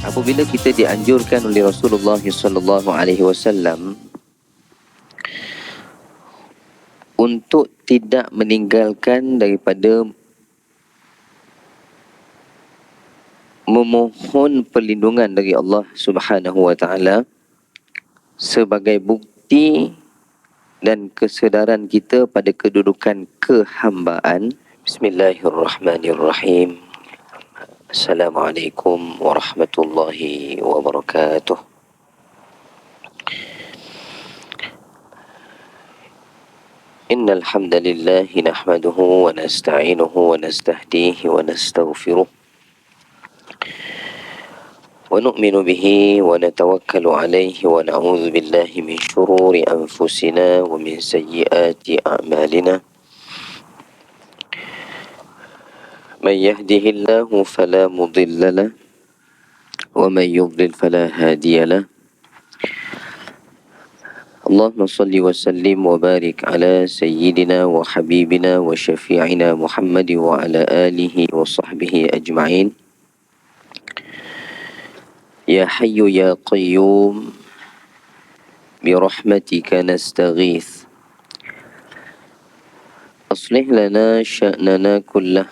Apabila kita dianjurkan oleh Rasulullah sallallahu alaihi wasallam untuk tidak meninggalkan daripada memohon perlindungan dari Allah Subhanahu wa taala sebagai bukti dan kesedaran kita pada kedudukan kehambaan. Bismillahirrahmanirrahim. Assalamualaikum warahmatullahi wabarakatuh. Innal hamdalillah nahmaduhu wa nasta'inuhu wa nastahdihi wa nastaghfiruh wa nu'minu bihi wa natawakkalu alayhi wa na'udzu billahi min shururi anfusina wa min sayyiati a'malina. Man yahdihillahu fala mudilla lahu wa man yudlil fala hadiya lahu. Allahumma salli wa sallim wa barik ala sayyidina wa habibina wa syafi'ina Muhammad wa ala alihi wa sahbihi ajma'in. Ya hayyu ya qayyum bi rahmatika nastaghith. Aslih lana sya'nana kullah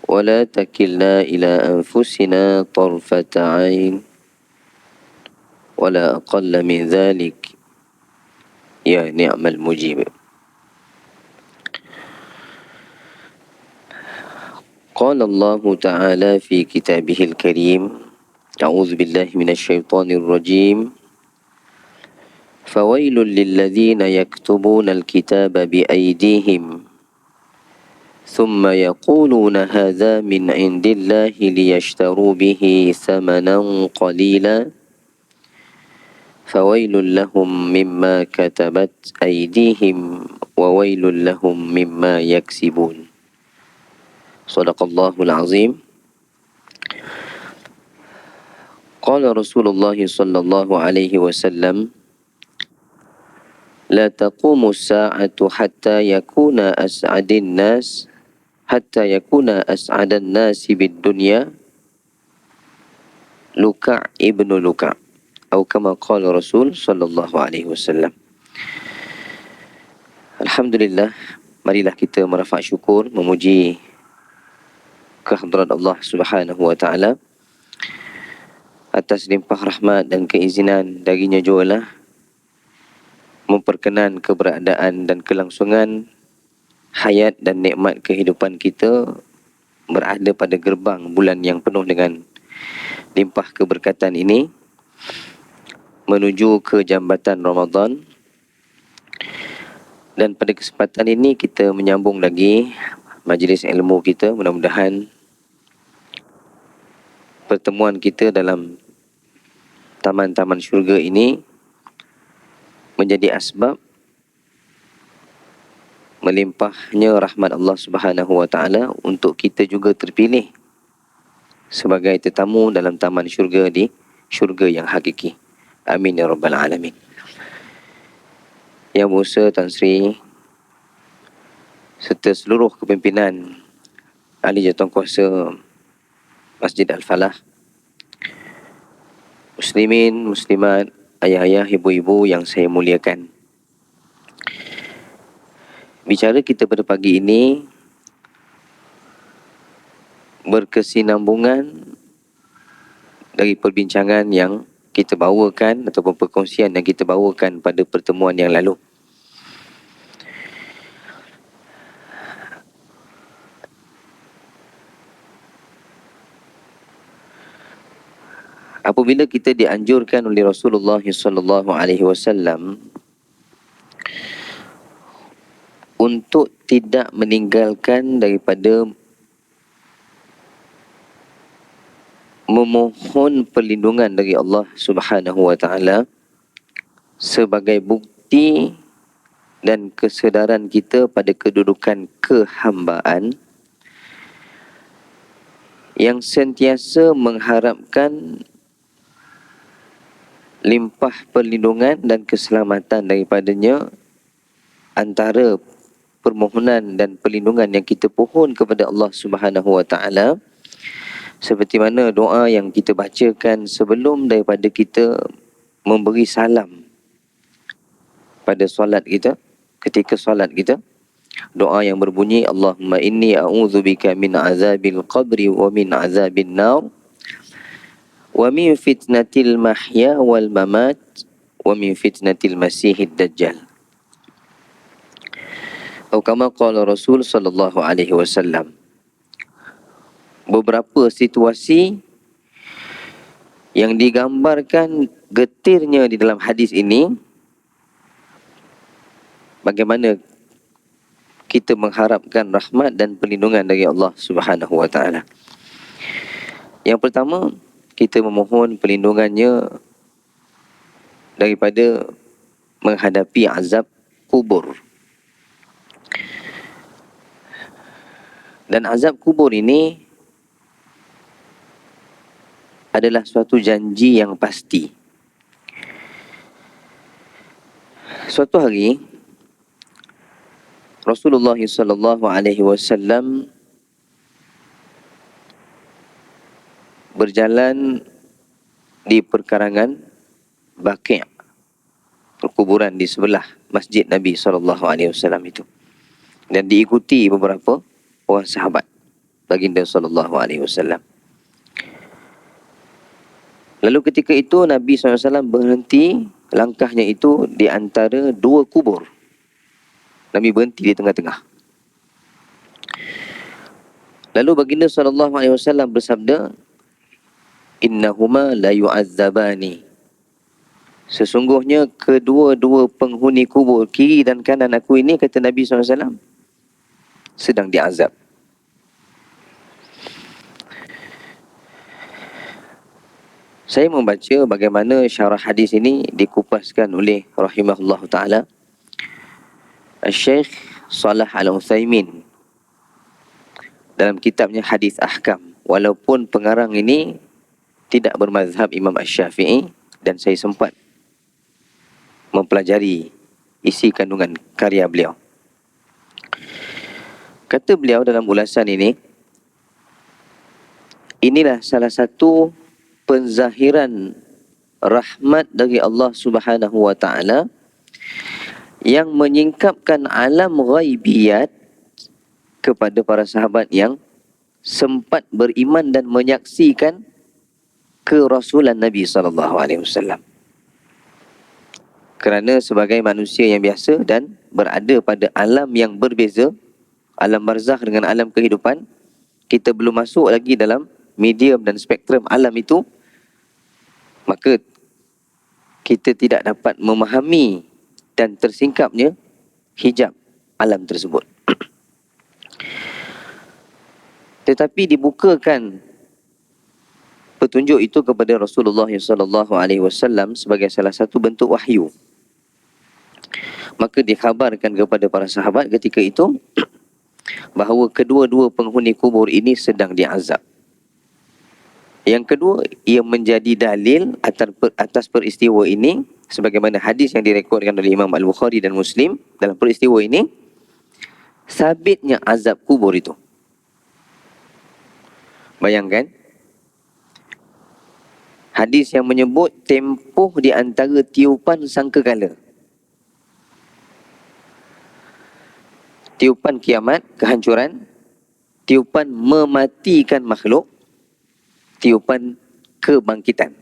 wa la takilna ila anfusina tarfata 'ain wa la aqalla min dhalik ya ni'mal mujib. Qala Allah Ta'ala fi kitabihil karim, a'udzu billahi minasy syaithanir rajim. Fawailul lilladzina yaktubuna al-kitaba bi aydihim thumma yaquluna hadza min 'indillahi liyashtaru bihi thamanan qalila fawailul lahum mimma katabat aydihim wa wailul lahum mimma yaksibun. Sadaqallahul azim. Qala Rasulullah sallallahu alaihi wasallam, la taqumu as-sa'atu hatta yakuna as'adan nasi bid-dunya Luka' ibnu Luka', atau kama qala Rasul sallallahu alaihi wasallam. Alhamdulillah, marilah kita merafak syukur, memuji kehadrat Allah Subhanahu wa taala atas limpah rahmat dan keizinan darinya jugalah memperkenan keberadaan dan kelangsungan hayat dan nikmat kehidupan kita berada pada gerbang bulan yang penuh dengan limpah keberkatan ini menuju ke jambatan Ramadan. Dan pada kesempatan ini kita menyambung lagi majlis ilmu kita. Mudah-mudahan pertemuan kita dalam taman-taman syurga ini menjadi asbab melimpahnya rahmat Allah Subhanahu wa taala untuk kita juga terpilih sebagai tetamu dalam taman syurga di syurga yang hakiki. Amin ya rabbal alamin. Yang Musa, Tan Sri serta seluruh kepimpinan ahli jawatankuasa Masjid Al-Falah, muslimin, muslimat, ayah-ayah, ibu-ibu yang saya muliakan. Bicara kita pada pagi ini berkesinambungan dari perbincangan yang kita bawakan ataupun perkongsian yang kita bawakan pada pertemuan yang lalu. Apabila kita dianjurkan oleh Rasulullah sallallahu alaihi wasallam untuk tidak meninggalkan daripada memohon perlindungan dari Allah Subhanahu wa taala sebagai bukti dan kesedaran kita pada kedudukan kehambaan yang sentiasa mengharapkan limpah perlindungan dan keselamatan daripadanya. Antara permohonan dan perlindungan yang kita pohon kepada Allah Subhanahu wa taala Seperti mana doa yang kita bacakan sebelum daripada kita memberi salam pada solat kita, ketika solat kita, doa yang berbunyi Allahumma inni a'udzubika min azabil qabri wa min azabin nar wa min fitnatil mahya wal mamat wa min fitnatil masihid dajjal. Atau kama qala Rasul sallallahu alaihi wasallam. Beberapa situasi yang digambarkan getirnya di dalam hadis ini, bagaimana kita mengharapkan rahmat dan perlindungan dari Allah Subhanahu wa taala. Yang pertama, kita memohon perlindungannya daripada menghadapi azab kubur. Dan azab kubur ini adalah suatu janji yang pasti. Suatu hari Rasulullah sallallahu alaihi wasallam berjalan di perkarangan Baqi', perkuburan di sebelah masjid Nabi sallallahu alaihi wasallam itu, dan diikuti beberapa orang sahabat baginda sallallahu alaihi wasallam. Lalu ketika itu Nabi SAW berhenti, langkahnya itu di antara dua kubur. Nabi berhenti di tengah-tengah. Lalu baginda SAW bersabda, innahuma la yu'azzabani. Sesungguhnya kedua-dua penghuni kubur kiri dan kanan aku ini, kata Nabi SAW, sedang diazab. Saya membaca bagaimana syarah hadis ini dikupaskan oleh rahimahullah ta'ala Syekh Salah Al-Uthaymin dalam kitabnya Hadis Ahkam. Walaupun pengarang ini tidak bermazhab Imam Asy-Syafi'i, dan saya sempat mempelajari isi kandungan karya beliau. Kata beliau dalam ulasan ini, inilah salah satu penzahiran rahmat dari Allah Subhanahu wa taala yang menyingkapkan alam ghaibiyat kepada para sahabat yang sempat beriman dan menyaksikan kerasulan Nabi sallallahu alaihi wasallam. Kerana sebagai manusia yang biasa dan berada pada alam yang berbeza, alam barzakh dengan alam kehidupan, kita belum masuk lagi dalam medium dan spektrum alam itu, maka kita tidak dapat memahami dan tersingkapnya hijab alam tersebut. Tetapi dibukakan petunjuk itu kepada Rasulullah sallallahu alaihi wasallam sebagai salah satu bentuk wahyu. Maka dikhabarkan kepada para sahabat ketika itu bahawa kedua-dua penghuni kubur ini sedang diazab. Yang kedua, ia menjadi dalil atas peristiwa ini, sebagaimana hadis yang direkodkan oleh Imam Al-Bukhari dan Muslim. Dalam peristiwa ini, sabitnya azab kubur itu. Bayangkan, hadis yang menyebut tempoh di antara tiupan sangkakala. Tiupan kiamat, kehancuran, tiupan mematikan makhluk, tiupan kebangkitan.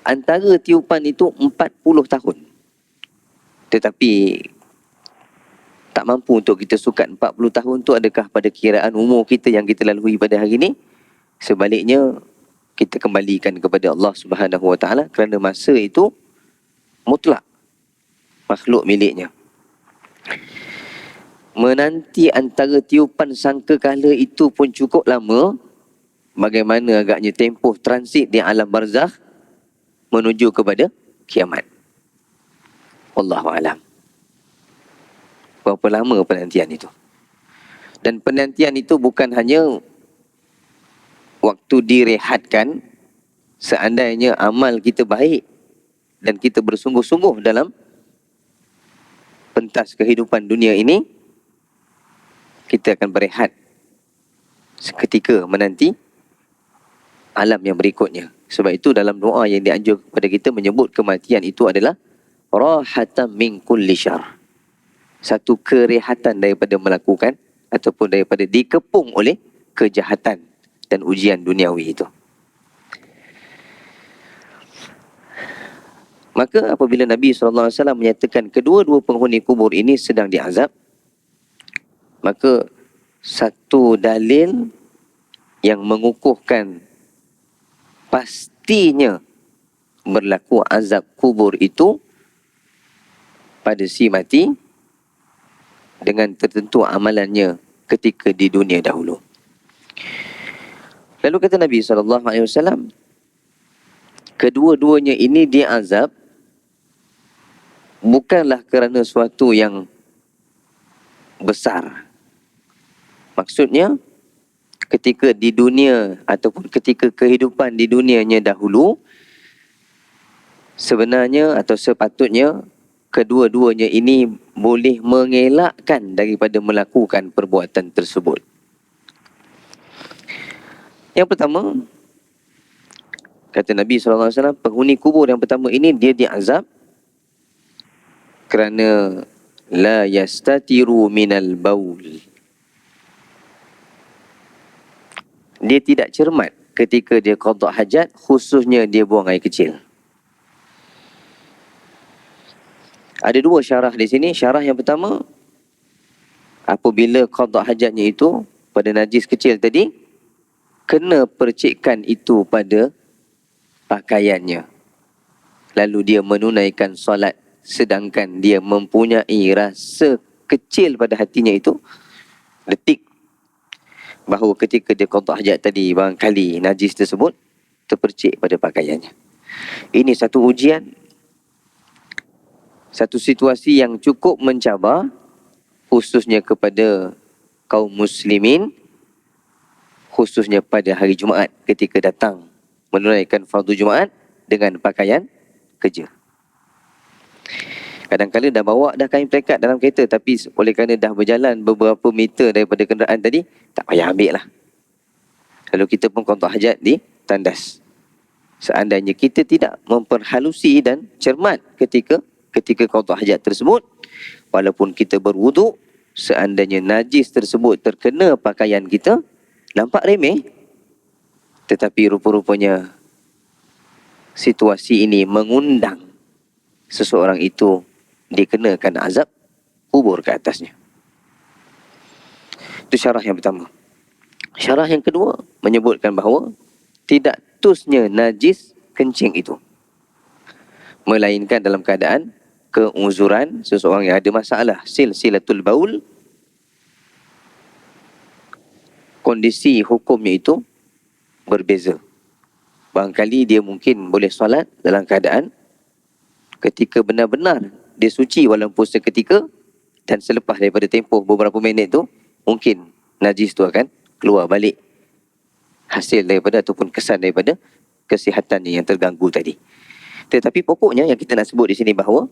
Antara tiupan itu 40 tahun. Tetapi tak mampu untuk kita sukat 40 tahun tu adakah pada kiraan umur kita yang kita lalui pada hari ini. Sebaliknya, kita kembalikan kepada Allah Subhanahu wa taala kerana masa itu mutlak makhluk miliknya. Menanti antara tiupan sangkakala itu pun cukup lama. Bagaimana agaknya tempoh transit di alam barzakh menuju kepada kiamat. Wallahu alam. Berapa lama penantian itu? Dan penantian itu bukan hanya waktu direhatkan, seandainya amal kita baik dan kita bersungguh-sungguh dalam pentas kehidupan dunia ini, kita akan berehat seketika menanti alam yang berikutnya. Sebab itu dalam doa yang dianjurkan kepada kita menyebut kematian itu adalah rahatan min kulli syarr. Satu kerehatan daripada melakukan ataupun daripada dikepung oleh kejahatan dan ujian duniawi itu. Maka apabila Nabi SAW menyatakan kedua-dua penghuni kubur ini sedang diazab, maka satu dalil yang mengukuhkan pastinya berlaku azab kubur itu pada si mati dengan tertentu amalannya ketika di dunia dahulu. Lalu kata Nabi SAW, kedua-duanya ini diazab bukanlah kerana suatu yang besar. Maksudnya, ketika di dunia ataupun ketika kehidupan di dunianya dahulu, sebenarnya atau sepatutnya kedua-duanya ini boleh mengelakkan daripada melakukan perbuatan tersebut. Yang pertama, kata Nabi SAW, penghuni kubur yang pertama ini dia diazab kerana la yastatiru minal baul. Dia tidak cermat ketika dia qada hajat, khususnya dia buang air kecil. Ada dua syarah di sini. Syarah yang pertama, apabila qada hajatnya itu pada najis kecil tadi, kena percikkan itu pada pakaiannya. Lalu dia menunaikan solat, sedangkan dia mempunyai rasa kecil pada hatinya itu, detik, bahawa ketika dia qada hajat tadi, barangkali najis tersebut terpercik pada pakaiannya. Ini satu ujian, satu situasi yang cukup mencabar, khususnya kepada kaum muslimin, khususnya pada hari Jumaat ketika datang menunaikan fardu Jumaat dengan pakaian kerja. Kadang-kadang dah bawa dah kain pelekat dalam kereta, tapi oleh kerana dah berjalan beberapa meter daripada kenderaan tadi, tak payah ambil lah. Lalu kita pun qada hajat di tandas. Seandainya kita tidak memperhalusi dan cermat ketika qada hajat tersebut, walaupun kita berwuduk, seandainya najis tersebut terkena pakaian kita, nampak remeh, tetapi rupa-rupanya situasi ini mengundang seseorang itu dikenakan azab kubur ke atasnya. Itu syarah yang pertama. Syarah yang kedua menyebutkan bahawa tidak tusnya najis kencing itu, melainkan dalam keadaan keuzuran seseorang yang ada masalah silsilatul baul, kondisi hukumnya itu berbeza. Barangkali dia mungkin boleh solat dalam keadaan ketika benar-benar dia suci walaupun seketika, dan selepas daripada tempoh beberapa minit tu, mungkin najis tu akan keluar balik hasil daripada ataupun kesan daripada kesihatannya yang terganggu tadi. Tetapi pokoknya yang kita nak sebut di sini bahawa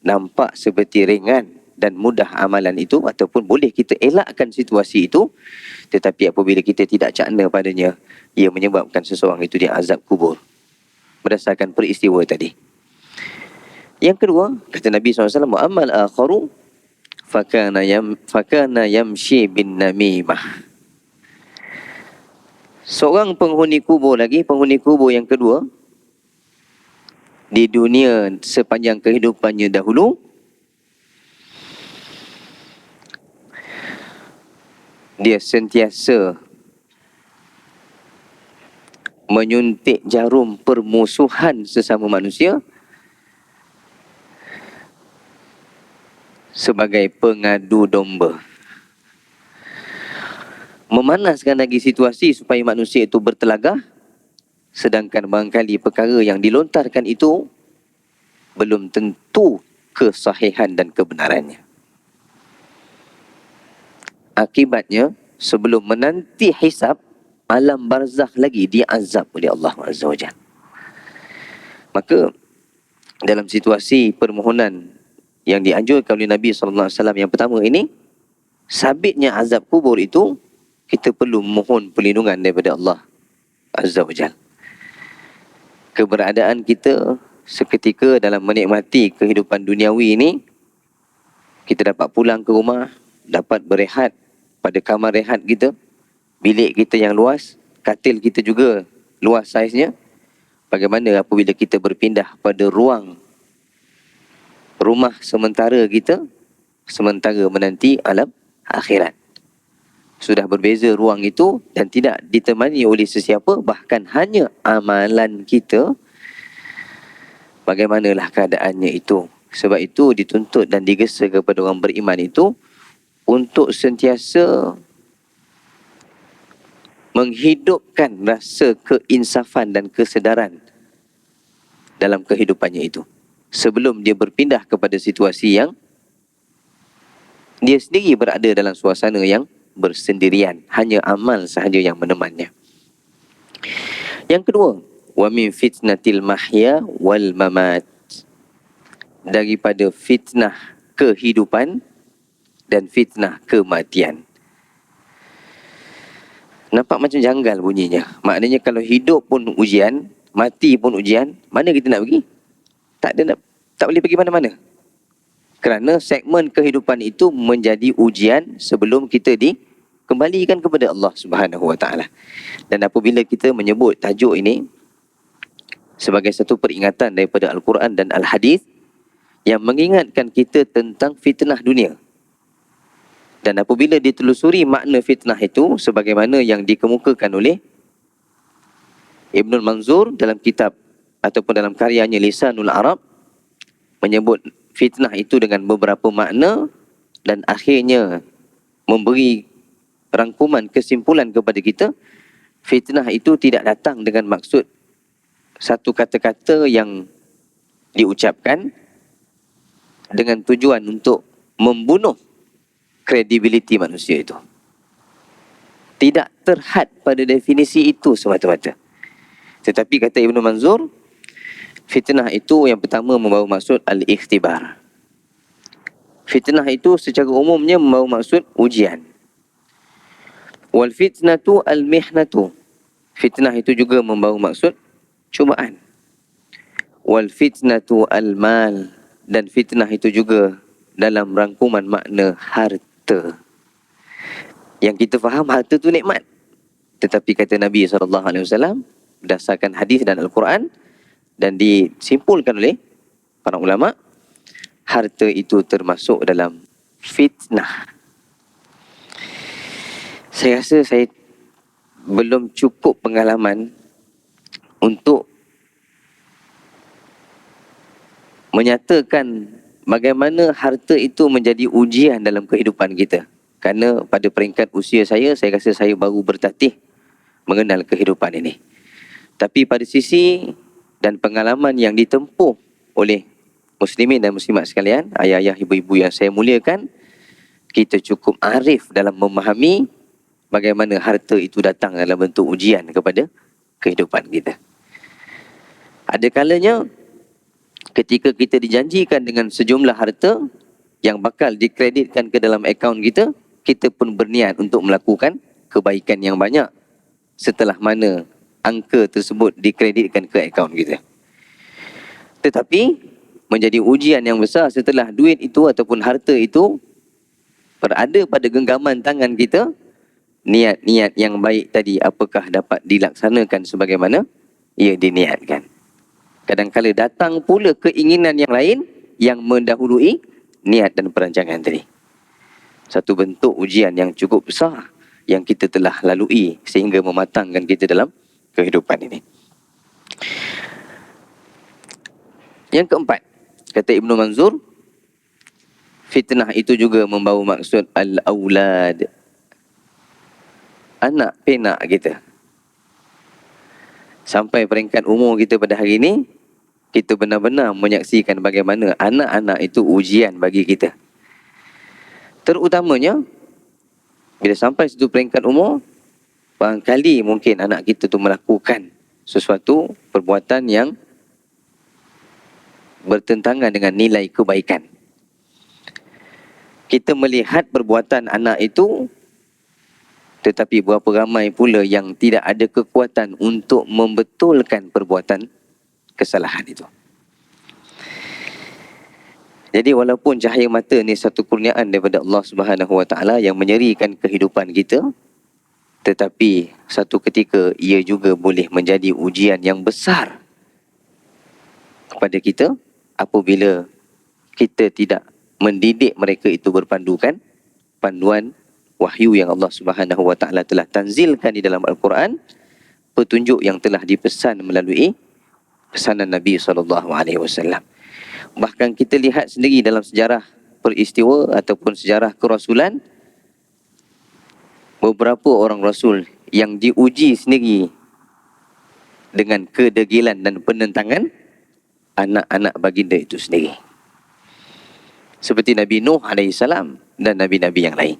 nampak seperti ringan dan mudah amalan itu ataupun boleh kita elakkan situasi itu, tetapi apabila kita tidak cakna padanya, ia menyebabkan seseorang itu diazab kubur berdasarkan peristiwa tadi. Yang kedua, kata Nabi SAW, mu'amal akharu fakana yamshi bin namimah. Seorang penghuni kubur lagi, penghuni kubur yang kedua, di dunia sepanjang kehidupannya dahulu, dia sentiasa menyuntik jarum permusuhan sesama manusia sebagai pengadu domba. Memanaskan lagi situasi supaya manusia itu bertelagah, sedangkan barangkali perkara yang dilontarkan itu belum tentu kesahihan dan kebenarannya. Akibatnya, sebelum menanti hisab, alam barzakh lagi diazab oleh Allah Azza wa Jalla. Maka dalam situasi permohonan yang dianjurkan oleh Nabi SAW yang pertama ini, sabitnya azab kubur itu, kita perlu mohon perlindungan daripada Allah Azza wa Jalla. keberadaan kita seketika dalam menikmati kehidupan duniawi ini, kita dapat pulang ke rumah, dapat berehat pada kamar rehat kita, bilik kita yang luas, katil kita juga luas saiznya. Bagaimana apabila kita berpindah pada ruang rumah sementara kita, sementara menanti alam akhirat. Sudah berbeza ruang itu dan tidak ditemani oleh sesiapa, bahkan hanya amalan kita. Bagaimanalah keadaannya itu? Sebab itu dituntut dan digesa kepada orang beriman itu untuk sentiasa menghidupkan rasa keinsafan dan kesedaran dalam kehidupannya itu, sebelum dia berpindah kepada situasi yang dia sendiri berada dalam suasana yang bersendirian, hanya amal sahaja yang menemannya. Yang kedua, wa min fitnatil mahya wal mamat, daripada fitnah kehidupan dan fitnah kematian. Nampak macam janggal bunyinya. Maknanya kalau hidup pun ujian, mati pun ujian, mana kita nak pergi? Tak boleh pergi mana-mana. Kerana segmen kehidupan itu menjadi ujian sebelum kita dikembalikan kepada Allah Subhanahu Wa Taala. Dan apabila kita menyebut tajuk ini sebagai satu peringatan daripada Al-Quran dan Al-Hadis yang mengingatkan kita tentang fitnah dunia. Dan apabila ditelusuri makna fitnah itu sebagaimana yang dikemukakan oleh Ibnul Manzur dalam kitab ataupun dalam karyanya Lisanul Arab, menyebut fitnah itu dengan beberapa makna dan akhirnya memberi rangkuman kesimpulan kepada kita, fitnah itu tidak datang dengan maksud satu kata-kata yang diucapkan dengan tujuan untuk membunuh kredibiliti manusia itu. Tidak terhad pada definisi itu semata-mata. Tetapi kata Ibnu Manzur, fitnah itu yang pertama membawa maksud al-ikhtibar. Fitnah itu secara umumnya membawa maksud ujian. Wal fitnatu al-mihnatu. Fitnah itu juga membawa maksud cubaan. Wal fitnatu al-mal. Dan fitnah itu juga dalam rangkuman makna harta. Yang kita faham harta tu nikmat. Tetapi kata Nabi SAW berdasarkan hadis dan Al-Quran dan disimpulkan oleh para ulama, harta itu termasuk dalam fitnah. Saya rasa saya belum cukup pengalaman untuk menyatakan bagaimana harta itu menjadi ujian dalam kehidupan kita. Kerana pada peringkat usia saya rasa saya baru bertatih mengenal kehidupan ini. Tapi pada sisi dan pengalaman yang ditempuh oleh muslimin dan muslimat sekalian, ayah-ayah, ibu-ibu yang saya muliakan, kita cukup arif dalam memahami bagaimana harta itu datang dalam bentuk ujian kepada kehidupan kita. Ada kalanya ketika kita dijanjikan dengan sejumlah harta yang bakal dikreditkan ke dalam akaun kita, kita pun berniat untuk melakukan kebaikan yang banyak setelah mana angka tersebut dikreditkan ke akaun kita. Tetapi menjadi ujian yang besar setelah duit itu ataupun harta itu berada pada genggaman tangan kita, niat-niat yang baik tadi apakah dapat dilaksanakan sebagaimana ia diniatkan. Kadang-kadang datang pula keinginan yang lain yang mendahului niat dan perancangan tadi. Satu bentuk ujian yang cukup besar yang kita telah lalui sehingga mematangkan kita dalam kehidupan ini. Yang keempat, kata Ibnu Manzur, fitnah itu juga membawa maksud al-aulad, anak penak kita. Sampai peringkat umur kita pada hari ini, kita benar-benar menyaksikan bagaimana anak-anak itu ujian bagi kita. Terutamanya, bila sampai satu peringkat umur, barangkali mungkin anak kita tu melakukan sesuatu perbuatan yang bertentangan dengan nilai kebaikan. Kita melihat perbuatan anak itu, tetapi berapa ramai pula yang tidak ada kekuatan untuk membetulkan perbuatan kesalahan itu. Jadi walaupun cahaya mata ni satu kurniaan daripada Allah Subhanahu Wa Taala yang menyerikan kehidupan kita, tetapi satu ketika ia juga boleh menjadi ujian yang besar kepada kita apabila kita tidak mendidik mereka itu berpandukan panduan wahyu yang Allah Subhanahu Wa Taala telah tanzilkan di dalam Al-Quran, petunjuk yang telah dipesan melalui pesanan Nabi SAW. Bahkan kita lihat sendiri dalam sejarah peristiwa ataupun sejarah kerasulan, beberapa orang rasul yang diuji sendiri dengan kedegilan dan penentangan anak-anak baginda itu sendiri. Seperti Nabi Nuh AS dan Nabi-Nabi yang lain.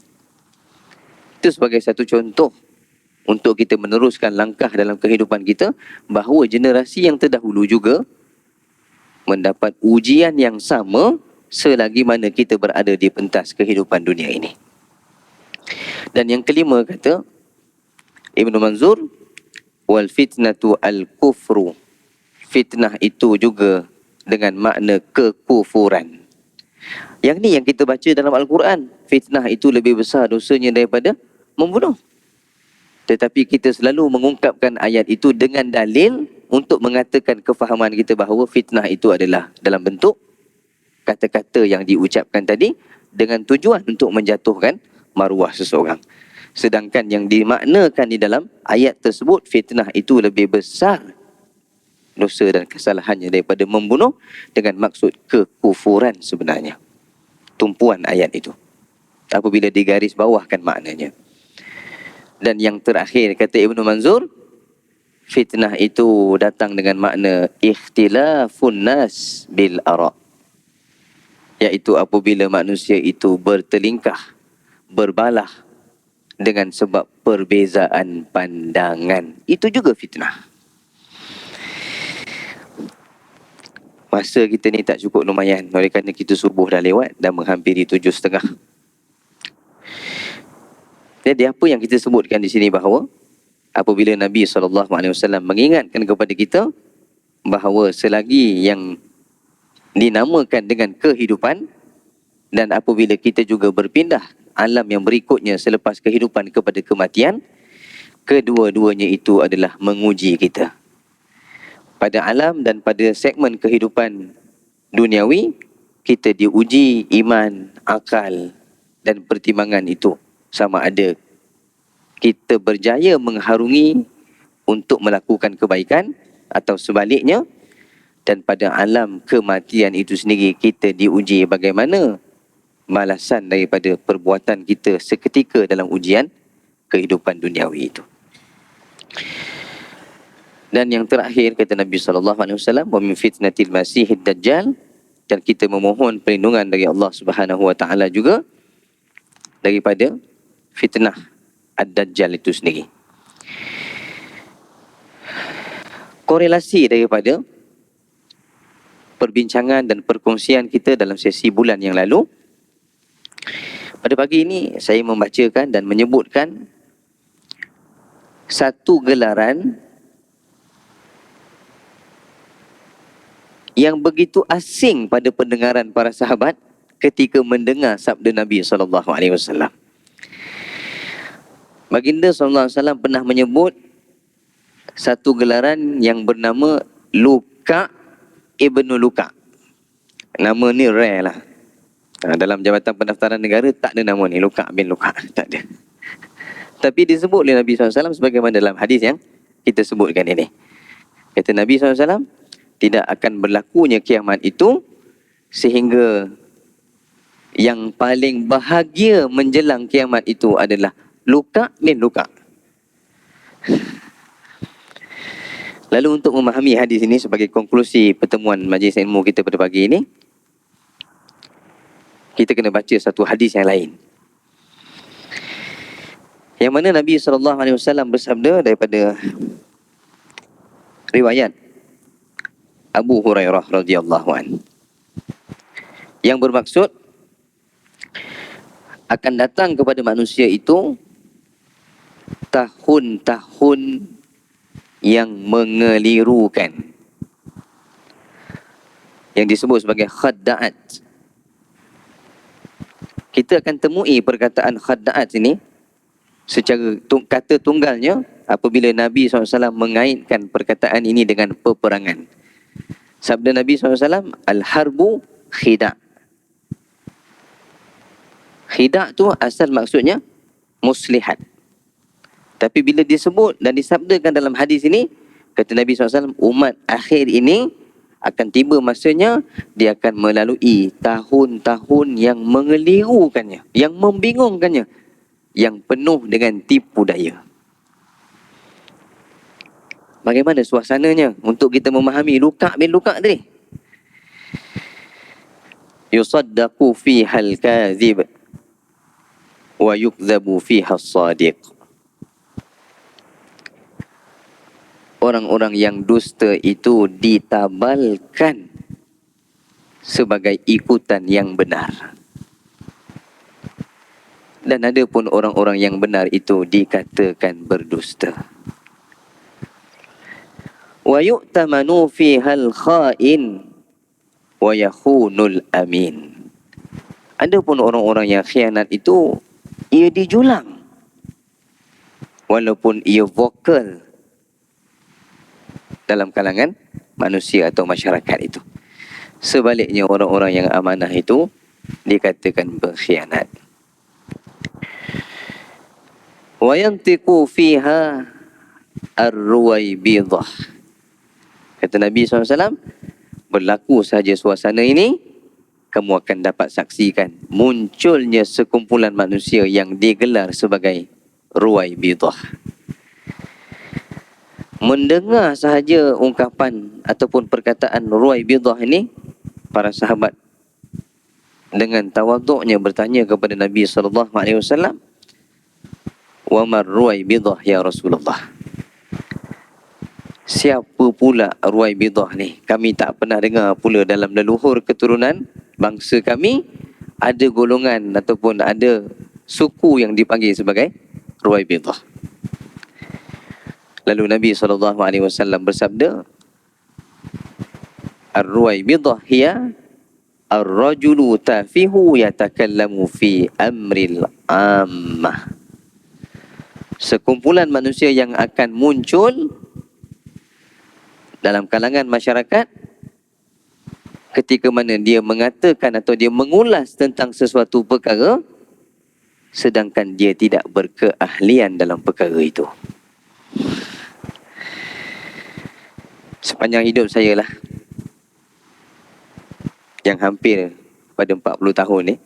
Itu sebagai satu contoh untuk kita meneruskan langkah dalam kehidupan kita, bahawa generasi yang terdahulu juga mendapat ujian yang sama selagi mana kita berada di pentas kehidupan dunia ini. Dan yang kelima kata Ibn Manzur, wal fitnatu al-kufru. Fitnah itu juga dengan makna kekufuran. Yang ni yang kita baca dalam Al-Quran. Fitnah itu lebih besar dosanya daripada membunuh. Tetapi kita selalu mengungkapkan ayat itu dengan dalil untuk mengatakan kefahaman kita bahawa fitnah itu adalah dalam bentuk kata-kata yang diucapkan tadi dengan tujuan untuk menjatuhkan maruah seseorang. Sedangkan yang dimaknakan di dalam ayat tersebut, fitnah itu lebih besar dosa dan kesalahannya daripada membunuh, dengan maksud kekufuran sebenarnya. Tumpuan ayat itu apabila digaris bawahkan maknanya. Dan yang terakhir kata Ibn Manzur, fitnah itu datang dengan makna ikhtilafun nas bil ara', iaitu apabila manusia itu bertelingkah, berbalah dengan sebab perbezaan pandangan. Itu juga fitnah. Masa kita ni tak cukup lumayan, oleh kerana kita subuh dah lewat dan menghampiri 7:30. Jadi apa yang kita sebutkan di sini bahawa apabila Nabi SAW mengingatkan kepada kita bahawa selagi yang dinamakan dengan kehidupan, dan apabila kita juga berpindah alam yang berikutnya selepas kehidupan kepada kematian, kedua-duanya itu adalah menguji kita. Pada alam dan pada segmen kehidupan duniawi, kita diuji iman, akal dan pertimbangan itu, sama ada kita berjaya mengharungi untuk melakukan kebaikan atau sebaliknya. Dan pada alam kematian itu sendiri, kita diuji bagaimana balasan daripada perbuatan kita seketika dalam ujian kehidupan duniawi itu. Dan yang terakhir kata Nabi SAW, wa min fitnatil masihid dajjal, dan kita memohon perlindungan dari Allah Subhanahu Wa Taala juga daripada fitnah ad-dajjal itu sendiri. Korelasi daripada perbincangan dan perkongsian kita dalam sesi bulan yang lalu, pada pagi ini saya membacakan dan menyebutkan satu gelaran yang begitu asing pada pendengaran para sahabat ketika mendengar sabda Nabi SAW. Baginda SAW pernah menyebut satu gelaran yang bernama Luka Ibnu Luka. Nama ni rare lah. Dalam Jabatan Pendaftaran Negara tak ada nama ni, Luka bin Luka, tak ada. Tapi disebut oleh Nabi SAW sebagaimana dalam hadis yang kita sebutkan ini. Kata Nabi SAW, tidak akan berlakunya kiamat itu sehingga yang paling bahagia menjelang kiamat itu adalah Luka bin Luka. Lalu untuk memahami hadis ini sebagai konklusi pertemuan majlis ilmu kita pada pagi ini, kita kena baca satu hadis yang lain. Yang mana Nabi SAW bersabda daripada riwayat Abu Hurairah radhiyallahu anhu, yang bermaksud akan datang kepada manusia itu tahun-tahun yang mengelirukan. yang disebut sebagai khadda'at. Kita akan temui perkataan khadda'at ini secara kata tunggalnya apabila Nabi SAW mengaitkan perkataan ini dengan peperangan. Sabda Nabi SAW, al-harbu khida'. Khida' tu asal maksudnya muslihat. Tapi bila disebut dan disabdakan dalam hadis ini, kata Nabi SAW, umat akhir ini akan tiba masanya dia akan melalui tahun-tahun yang mengelirukannya, yang membingungkannya, yang penuh dengan tipu daya. Bagaimana suasananya untuk kita memahami luka bin luka tadi? Yusaddaqu fiha al-kadhib wa yukdhabu fiha as-sadiq. Orang-orang yang dusta itu ditabalkan sebagai ikutan yang benar. Dan ada pun orang-orang yang benar itu dikatakan berdusta. Wa yu'tamanu fihal kha'in wa yakhunul amin. Ada pun orang-orang yang khianat itu ia dijulang walaupun ia vokal dalam kalangan manusia atau masyarakat itu. Sebaliknya orang-orang yang amanah itu dikatakan berkhianat. Wa yantiqu fiha ar-ruwaybidah. Kata Nabi SAW, berlaku sahaja suasana ini, kamu akan dapat saksikan munculnya sekumpulan manusia yang digelar sebagai ruwaybidah. Mendengar sahaja ungkapan ataupun perkataan ruwaybidah ini, para sahabat dengan tawaduknya bertanya kepada Nabi SAW, wa mar ruwaybidah ya Rasulullah? Siapa pula ruwaybidah ni? Kami tak pernah dengar pula dalam leluhur keturunan bangsa kami ada golongan ataupun ada suku yang dipanggil sebagai ruwaybidah. Lalu Nabi SAW bersabda, ar-ruwaybidah hiya ar-rajulu tafihu yatakallamu fi amril ammah. Sekumpulan manusia yang akan muncul dalam kalangan masyarakat ketika mana dia mengatakan atau dia mengulas tentang sesuatu perkara sedangkan dia tidak berkeahlian dalam perkara itu. Sepanjang hidup saya lah, yang hampir pada 40 tahun ni,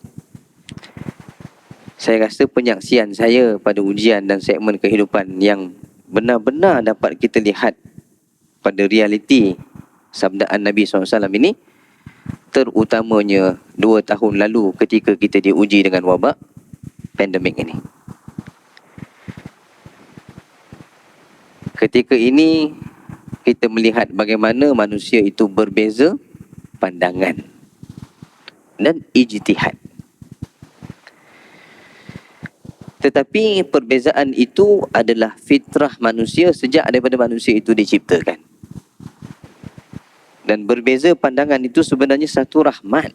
saya rasa penyaksian saya pada ujian dan segmen kehidupan yang benar-benar dapat kita lihat pada realiti sabdaan Nabi SAW ini, terutamanya 2 tahun lalu ketika kita diuji dengan wabak pandemik ini. Ketika ini kita melihat bagaimana manusia itu berbeza pandangan dan ijtihad. Tetapi perbezaan itu adalah fitrah manusia sejak daripada manusia itu diciptakan. Dan berbeza pandangan itu sebenarnya satu rahmat.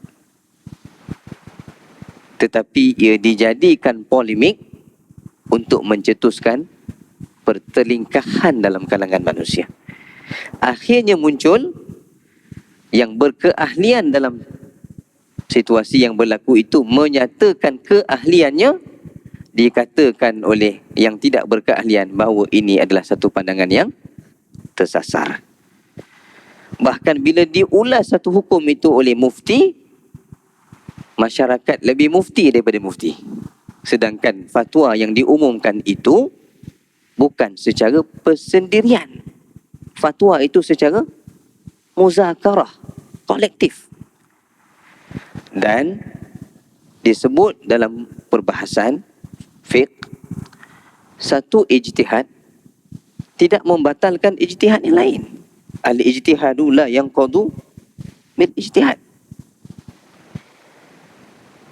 Tetapi ia dijadikan polemik untuk mencetuskan pertelingkahan dalam kalangan manusia. Akhirnya muncul yang berkeahlian dalam situasi yang berlaku itu menyatakan keahliannya, dikatakan oleh yang tidak berkeahlian bahawa ini adalah satu pandangan yang tersasar. Bahkan bila diulas satu hukum itu oleh mufti, masyarakat lebih mufti daripada mufti. Sedangkan fatwa yang diumumkan itu bukan secara persendirian. Fatwa itu secara muzakarah, kolektif. Dan disebut dalam perbahasan fiqh, satu ijtihad tidak membatalkan ijtihad yang lain. Al-ijtihadu la yanqadu bil ijtihad.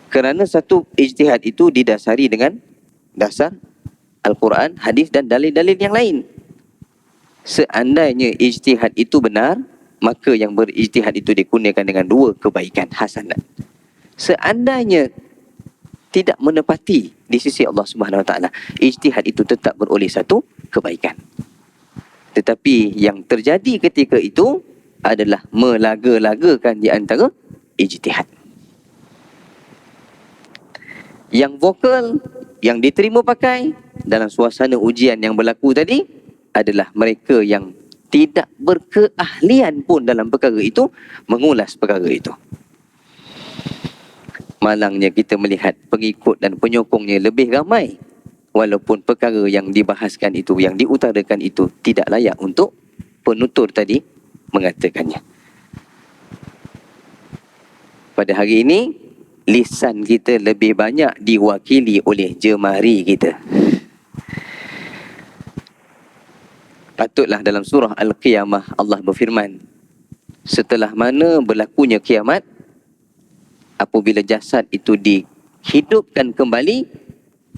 Kerana satu ijtihad itu didasari dengan dasar Al-Quran, hadis dan dalil-dalil yang lain. Seandainya ijtihad itu benar, maka yang berijtihad itu dikurniakan dengan 2 kebaikan hasanat. Seandainya tidak menepati di sisi Allah Subhanahu Wa Taala, ijtihad itu tetap beroleh 1 kebaikan. Tetapi yang terjadi ketika itu adalah melaga-lagakan di antara ijtihad. Yang vokal, yang diterima pakai dalam suasana ujian yang berlaku tadi adalah mereka yang tidak berkeahlian pun dalam perkara itu, mengulas perkara itu. Malangnya kita melihat pengikut dan penyokongnya lebih ramai, walaupun perkara yang dibahaskan itu, yang diutarakan itu tidak layak untuk penutur tadi mengatakannya. Pada hari ini, lisan kita lebih banyak diwakili oleh jemari kita. Patutlah dalam surah Al-Qiyamah Allah berfirman, setelah mana berlakunya kiamat, apabila jasad itu dihidupkan kembali,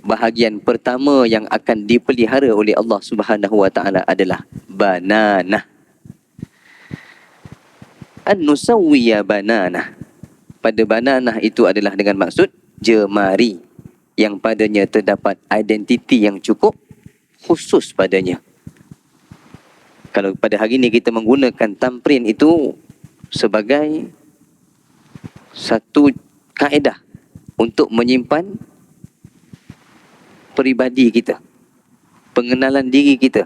bahagian pertama yang akan dipelihara oleh Allah Subhanahu Wa Taala adalah bananah. An-nusawwiya bananah. Pada bananah itu adalah dengan maksud jemari, yang padanya terdapat identiti yang cukup khusus padanya. Kalau pada hari ini kita menggunakan thumbprint itu sebagai satu kaedah untuk menyimpan peribadi kita, pengenalan diri kita.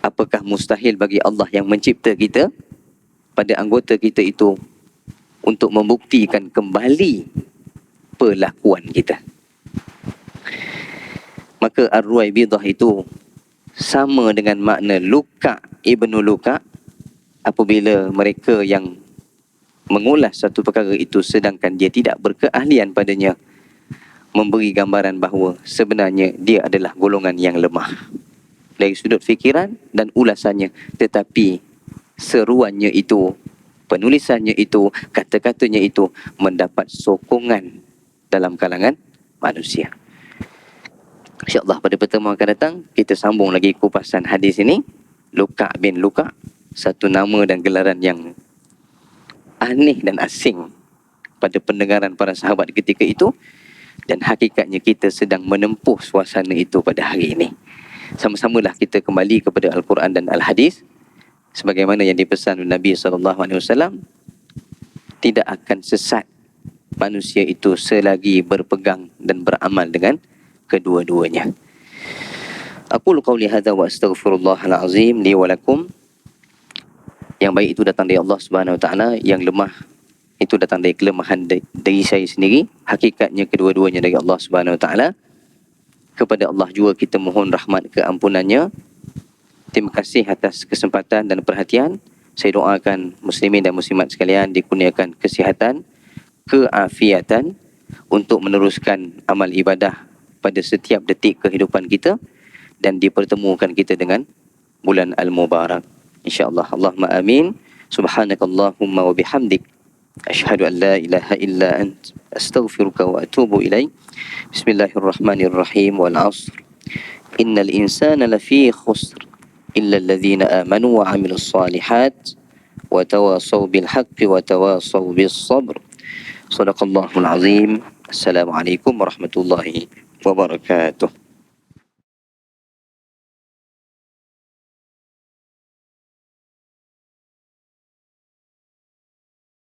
Apakah mustahil bagi Allah yang mencipta kita pada anggota kita itu untuk membuktikan kembali perlakuan kita? Maka Ar-Ruwaibidah itu sama dengan makna Luka Ibnu Luka apabila mereka yang mengulas satu perkara itu sedangkan dia tidak berkeahlian padanya, memberi gambaran bahawa sebenarnya dia adalah golongan yang lemah dari sudut fikiran dan ulasannya, tetapi seruannya itu, penulisannya itu, kata-katanya itu mendapat sokongan dalam kalangan manusia. InsyaAllah pada pertemuan akan datang kita sambung lagi kupasan hadis ini. Luka bin Luka, satu nama dan gelaran yang aneh dan asing pada pendengaran para sahabat ketika itu, dan hakikatnya kita sedang menempuh suasana itu pada hari ini. Sama-samalah kita kembali kepada Al-Quran dan Al-Hadis sebagaimana yang dipesan Nabi SAW. Tidak akan sesat manusia itu selagi berpegang dan beramal dengan kedua-duanya. Aqulu qawli hadza wa astaghfirullahal azim li wa lakum. Yang baik itu datang dari Allah Subhanahu Wa Taala, yang lemah itu datang dari kelemahan dari saya sendiri. Hakikatnya kedua-duanya dari Allah Subhanahu Wa Taala. Kepada Allah juga kita mohon rahmat keampunannya. Terima kasih atas kesempatan dan perhatian. Saya doakan muslimin dan muslimat sekalian dikurniakan kesihatan, keafiatan untuk meneruskan amal ibadah pada setiap detik kehidupan kita dan dipertemukan kita dengan bulan Al-Mubarak. InsyaAllah. Allahumma amin. Subhanakallahumma wa bihamdik. Asyhadu an la ilaha illa ant. Astaghfiruka wa atubu ilaih. Bismillahirrahmanirrahim. Wal asr. Innal insana lafi khusr. Illa alladhina amanu wa amilus salihat. Wa tawasaw bil haqqi wa tawasaw bis sabr. Sadaqallahul azim. Assalamualaikum warahmatullahi wabarakatuh.